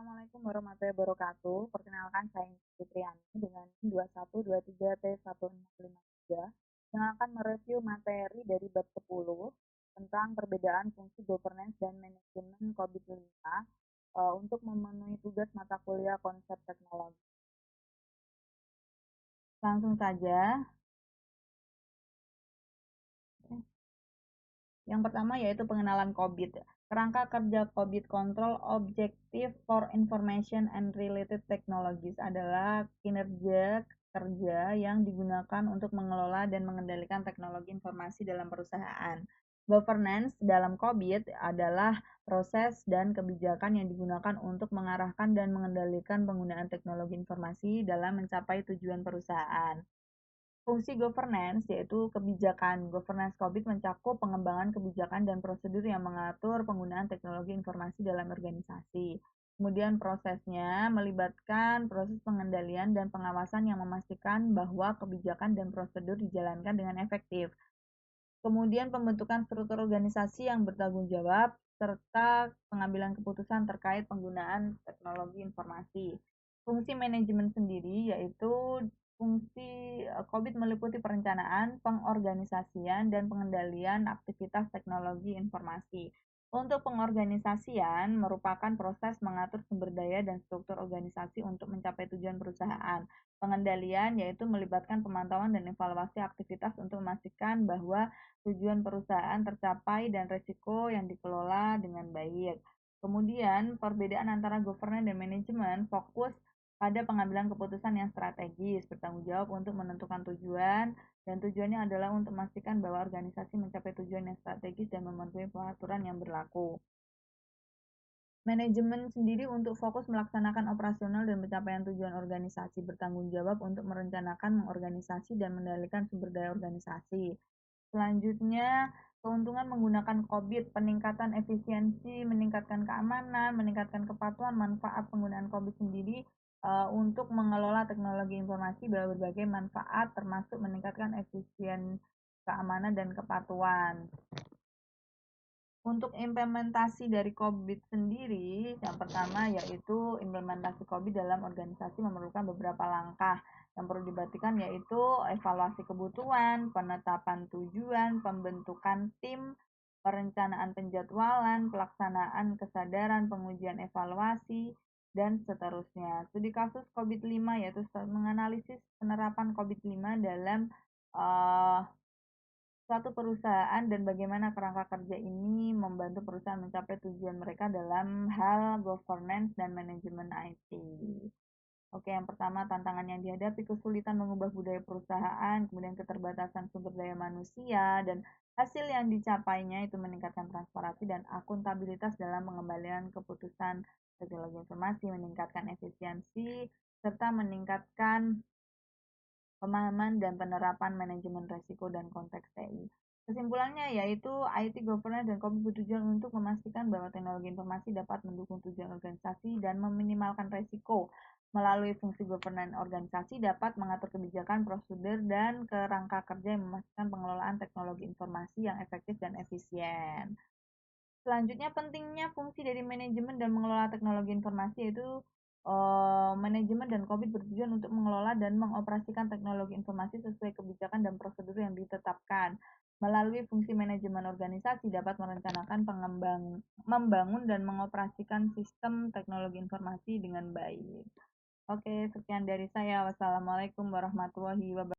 Assalamualaikum warahmatullahi wabarakatuh. Perkenalkan saya Fitriani dengan NIM 2123T1653 yang akan mereview materi dari bab 10 tentang perbedaan fungsi governance dan manajemen COVID-5 untuk memenuhi tugas mata kuliah konsep teknologi. Langsung saja. Yang pertama yaitu pengenalan COVID. Kerangka kerja COVID Control Objective for Information and Related Technologies adalah kinerja kerja yang digunakan untuk mengelola dan mengendalikan teknologi informasi dalam perusahaan. Governance dalam COVID adalah proses dan kebijakan yang digunakan untuk mengarahkan dan mengendalikan penggunaan teknologi informasi dalam mencapai tujuan perusahaan. Fungsi governance yaitu kebijakan. Governance COVID mencakup pengembangan kebijakan dan prosedur yang mengatur penggunaan teknologi informasi dalam organisasi. Kemudian prosesnya melibatkan proses pengendalian dan pengawasan yang memastikan bahwa kebijakan dan prosedur dijalankan dengan efektif. Kemudian pembentukan struktur organisasi yang bertanggung jawab serta pengambilan keputusan terkait penggunaan teknologi informasi. Fungsi manajemen sendiri yaitu fungsi COVID meliputi perencanaan, pengorganisasian, dan pengendalian aktivitas teknologi informasi. Untuk pengorganisasian merupakan proses mengatur sumber daya dan struktur organisasi untuk mencapai tujuan perusahaan. Pengendalian yaitu melibatkan pemantauan dan evaluasi aktivitas untuk memastikan bahwa tujuan perusahaan tercapai dan risiko yang dikelola dengan baik. Kemudian, perbedaan antara governance dan manajemen fokus pada pengambilan keputusan yang strategis, bertanggung jawab untuk menentukan tujuan, dan tujuannya adalah untuk memastikan bahwa organisasi mencapai tujuan yang strategis dan mematuhi peraturan yang berlaku. Manajemen sendiri untuk fokus melaksanakan operasional dan pencapaian tujuan organisasi, bertanggung jawab untuk merencanakan, mengorganisasi, dan mengendalikan sumber daya organisasi. Selanjutnya, keuntungan menggunakan COVID, peningkatan efisiensi, meningkatkan keamanan, meningkatkan kepatuhan, manfaat penggunaan COVID sendiri untuk mengelola teknologi informasi berbagai manfaat termasuk meningkatkan efisien keamanan dan kepatuhan. Untuk implementasi dari COVID sendiri, yang pertama yaitu implementasi COVID dalam organisasi memerlukan beberapa langkah. Yang perlu diperhatikan yaitu evaluasi kebutuhan, penetapan tujuan, pembentukan tim, perencanaan penjadwalan, pelaksanaan kesadaran, pengujian evaluasi, dan seterusnya. Studi kasus COVID-5 yaitu menganalisis penerapan COVID-5 dalam suatu perusahaan dan bagaimana kerangka kerja ini membantu perusahaan mencapai tujuan mereka dalam hal governance dan manajemen IT. Oke, yang pertama tantangan yang dihadapi kesulitan mengubah budaya perusahaan, kemudian keterbatasan sumber daya manusia, dan hasil yang dicapainya itu meningkatkan transparansi dan akuntabilitas dalam pengembalian keputusan teknologi informasi, meningkatkan efisiensi, serta meningkatkan pemahaman dan penerapan manajemen risiko dan konteks TI. Kesimpulannya yaitu IT governance dan COVID bertujuan untuk memastikan bahwa teknologi informasi dapat mendukung tujuan organisasi dan meminimalkan risiko. Melalui fungsi governance organisasi dapat mengatur kebijakan, prosedur, dan kerangka kerja yang memastikan pengelolaan teknologi informasi yang efektif dan efisien. Selanjutnya, pentingnya fungsi dari manajemen dan mengelola teknologi informasi yaitu manajemen dan COVID bertujuan untuk mengelola dan mengoperasikan teknologi informasi sesuai kebijakan dan prosedur yang ditetapkan. Melalui fungsi manajemen organisasi dapat merencanakan, membangun, dan mengoperasikan sistem teknologi informasi dengan baik. Oke, sekian dari saya. Wassalamualaikum warahmatullahi wabarakatuh.